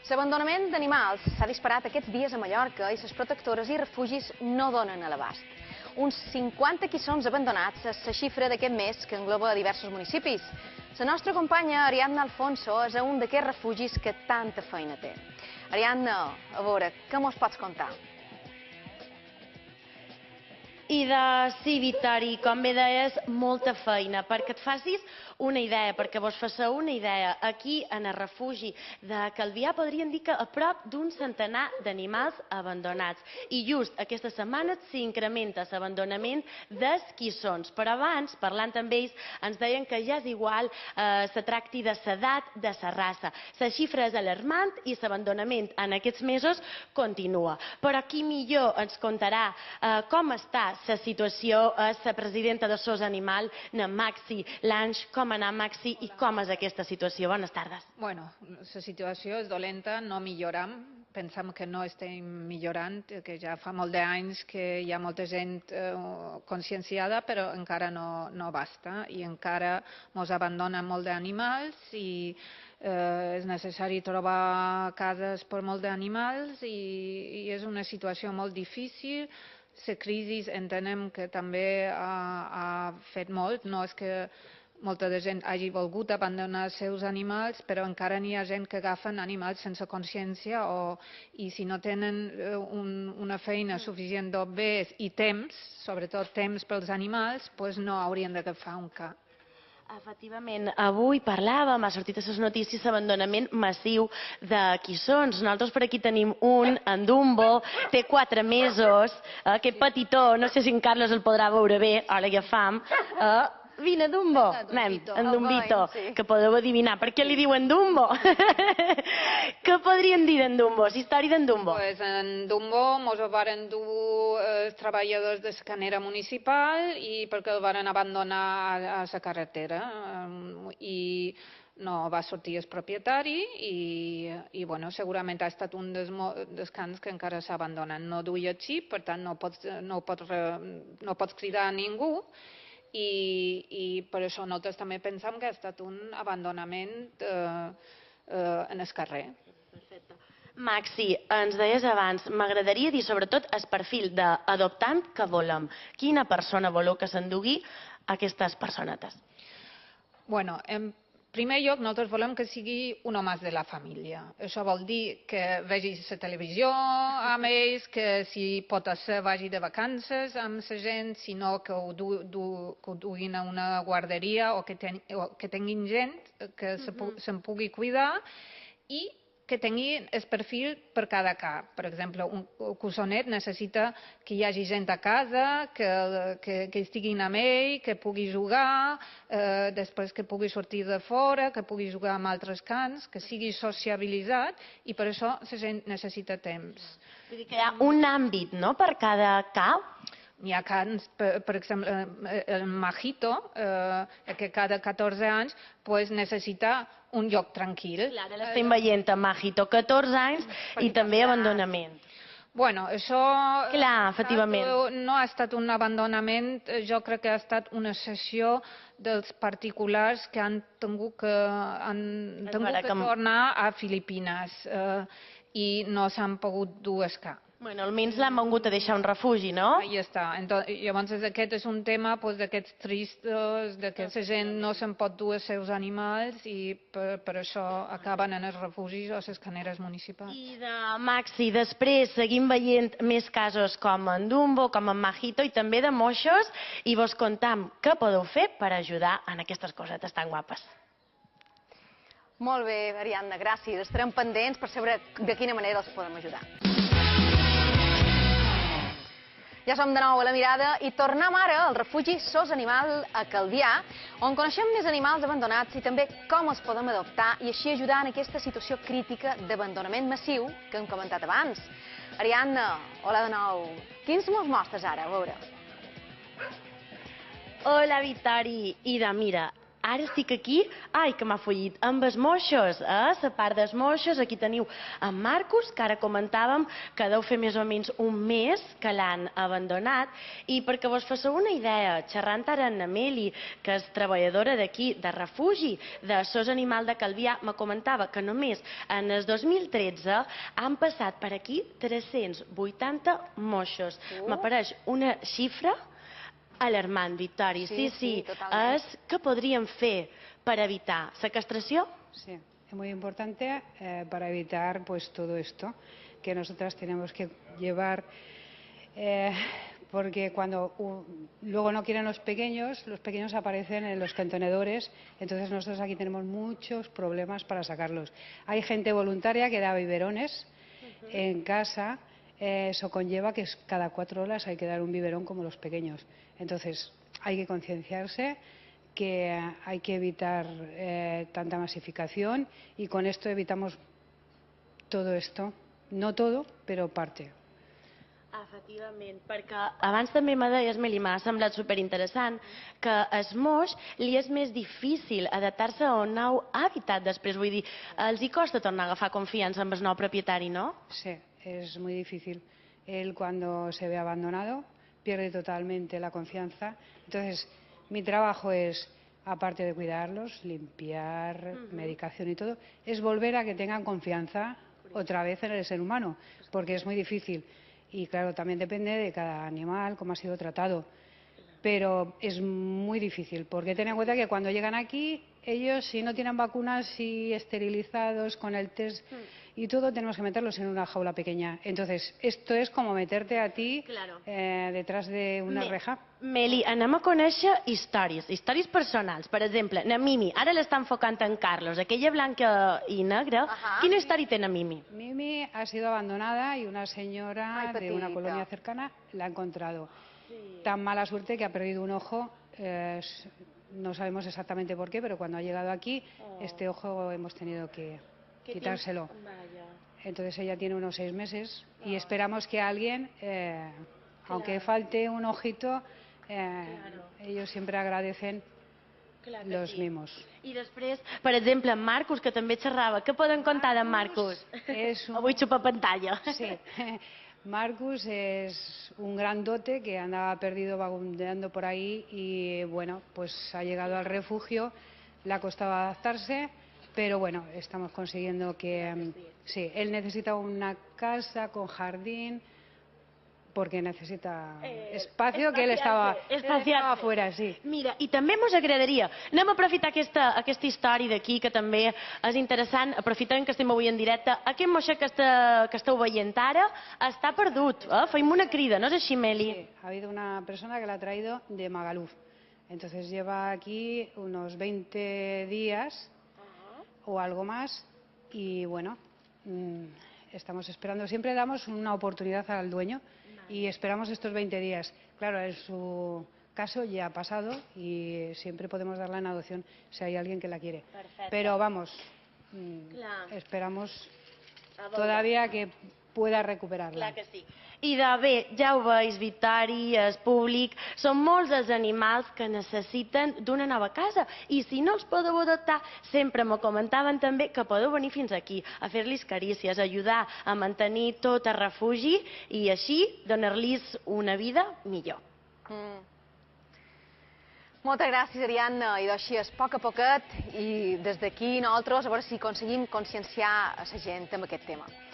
L'abandonament d'animals s'ha disparat aquests dies a Mallorca i les protectores i refugis no donen a l'abast. Uns 50 quissons abandonats és la xifra d'aquest mes que engloba diversos municipis. La nostra companya Ariadna Alfonso és a un d'aquests refugis que tanta feina té. Ariadna, a veure, què mos pots contar? I sí, Vittori, com bé deies, molta feina. Perquè et facis una idea, perquè vos fasseu una idea, aquí en el refugi de Calvià podríem dir que a prop d'un centenar d'animals abandonats. I just aquesta setmana s'incrementa l'abandonament dels quissons. Però abans, parlant amb ells, ens deien que ja és igual se tracti de l'edat, de la raça. La xifra és alarmant i l'abandonament en aquests mesos continua. Però qui millor ens contarà com està la situació és la presidenta de SOS Animal, na Maxi Lange. Com anar, Maxi, i com és aquesta situació? Bones tardes. Bueno, la situació és dolenta, no milloram. Pensem que no estem millorant, que ja fa molt d'anys que hi ha molta gent conscienciada, però encara no basta. I encara ens abandonen molt d'animals i és necessari trobar cases per molt d'animals i és una situació molt difícil. La crisi entenem que també ha fet molt, no és que molta de gent hagi volgut abandonar els seus animals, però encara n'hi ha gent que agafen animals sense consciència i si no tenen una feina suficient d'obbers i temps, sobretot temps pels animals, doncs no haurien d'agafar un ca. Efectivament, avui parlàvem, ha sortit a les notícies, l'abandonament massiu de quissons. Nosaltres per aquí tenim un, en Dumbo, té 4 mesos, aquest petitó, no sé si en Carlos el podrà veure bé, ara ja fam. Vine, Dumbo, anem, en Dumbito, que podeu adivinar per què li diuen Dumbo. Què podrien dir d'en Dumbo, la història d'en Dumbo? En Dumbo ens ho varen dur els treballadors de l'escanera municipal i perquè el varen abandonar a la carretera i no va sortir el propietari i segurament ha estat un dels cans que encara s'abandonen. No duia xip, per tant no pots cridar a ningú. I per això nosaltres també pensem que ha estat un abandonament en el carrer. Perfecte. Maxi, ens deies abans, m'agradaria dir sobretot el perfil d'adoptant que volem. Quina persona voleu que s'endugui aquestes personetes? Bueno, en primer lloc, nosaltres volem que sigui un home de la família. Això vol dir que vegi la televisió amb ells, que si pot ser vagi de vacances amb la gent, sinó que ho duguin a una guarderia o que tinguin gent que se'n pugui cuidar i que tinguin el perfil per cada cap. Per exemple, un cossonet necessita que hi hagi gent a casa, que estiguin amb ell, que pugui jugar, després que pugui sortir de fora, que pugui jugar amb altres cans, que sigui sociabilitzat i per això la gent necessita temps. Vull dir que hi ha un àmbit, no?, per cada cap? Hi ha cans, per exemple, el Majito, que cada 14 anys necessita un lloc tranquil. Ara l'estem veient a Majito, 14 anys i també abandonament. Bueno, això clar, efectivament, no ha estat un abandonament, jo crec que ha estat una cessió dels particulars que han tingut que tornar a Filipines i no s'han pogut dur a escap. Bueno, almenys l'han vingut a deixar un refugi, no? Ahí està. Llavors aquest és un tema d'aquests tristos, que la gent no se'n pot dur els seus animals i per això acaben en els refugis o les caneres municipals. I Maxi, després seguim veient més casos com en Dumbo, com en Majito i també de moixos i vos contam què podeu fer per ajudar en aquestes cosetes tan guapes. Molt bé, Ariadna, gràcies. Estarem pendents per saber de quina manera els podem ajudar. Ja som de nou a La Mirada i tornem ara al refugi SOS Animal a Calvià, on coneixem més animals abandonats i també com els podem adoptar i així ajudar en aquesta situació crítica d'abandonament massiu que hem comentat abans. Ariadna, hola de nou. Quins mos mostres ara? A veure. Hola, Vittori. I mira, Ara estic aquí, ai, que m'ha follit, amb els moixos, la part dels moixos. Aquí teniu en Marcus, que ara comentàvem que deu fer més o menys un mes que l'han abandonat. I perquè vos fasseu una idea, xerrant ara amb Meli, que és treballadora d'aquí, de refugi, de SOS Animal de Calvià, me comentava que només en el 2013 han passat per aquí 380 moixos. M'apareix una xifra alarmant, Victori. Sí, totalment. Què podríem fer per evitar la castració? Sí, es muy importante para evitar pues todo esto que nosotras tenemos que llevar, porque cuando luego no quieren los pequeños aparecen en los contenedores, entonces nosotros aquí tenemos muchos problemas para sacarlos. Hay gente voluntaria que da biberones en casa. Eso conlleva que cada 4 horas hay que dar un biberón como los pequeños. Entonces, hay que concienciarse que hay que evitar tanta masificación y con esto evitamos todo esto. No todo, pero parte. Efectivament, perquè abans també me deies, Meli, m'ha semblat superinteressant, que al moix li és més difícil adaptar-se a un nou hàbitat després. Vull dir, els hi costa tornar a agafar confiança amb el nou propietari, no? Sí, es muy difícil. Él cuando se ve abandonado pierde totalmente la confianza. Entonces, mi trabajo es, aparte de cuidarlos, limpiar, medicación y todo, es volver a que tengan confianza otra vez en el ser humano, porque es muy difícil. Y claro, también depende de cada animal, cómo ha sido tratado. Pero es muy difícil, porque ten en cuenta que cuando llegan aquí, ellos si no tienen vacunas y esterilizados con el test y todo, tenemos que meterlos en una jaula pequeña. Entonces, esto es como meterte a ti detrás de una reja. Meli, anem a conèixer històries personals. Per exemple, na Mimi, ara l'està enfocant en Carlos, aquella blanca i negra. Quina història té na Mimi? Mimi ha sido abandonada y una señora de una colonia cercana la ha encontrado. Tan mala suerte que ha perdido un ojo. No sabemos exactamente por qué, pero cuando ha llegado aquí, este ojo hemos tenido que quitárselo. Entonces ella tiene unos 6 meses y esperamos que alguien, aunque falte un ojito, ellos siempre agradecen los mimos. I després, per exemple, en Marcus, que també xerrava. Què poden contar d'en Marcus? Avui xupa pantalla. Sí. Marcus es un grandote que andaba perdido vagabundeando por ahí y bueno, pues ha llegado al refugio, le ha costado adaptarse, pero bueno, estamos consiguiendo que sí, él necesita una casa con jardín porque necesita espacio, que él estaba afuera, sí. Mira, i també ens agradaria, anem a aprofitar aquesta història d'aquí, que també és interessant, aprofitant que estem avui en directe, aquest moixet que esteu veient ara està perdut, feim una crida, no és així, Meli? Sí, ha habido una persona que la ha traído de Magaluf, entonces lleva aquí unos 20 días o algo más y bueno, estamos esperando, siempre damos una oportunidad al dueño y esperamos estos 20 días. Claro, en su caso ya ha pasado y siempre podemos darla en adopción si hay alguien que la quiere. Pero vamos, esperamos todavía que pueda recuperarla. Clar que sí. I bé, ja ho veus, Victori, el públic, són molts els animals que necessiten d'una nova casa i si no els podeu adoptar, sempre m'ho comentaven també que podeu venir fins aquí a fer-los carícies, ajudar a mantenir tot el refugi i així donar-los una vida millor. Moltes gràcies, Ariadna. I així és poc a poquet i des d'aquí nosaltres a veure si aconseguim conscienciar a la gent amb aquest tema.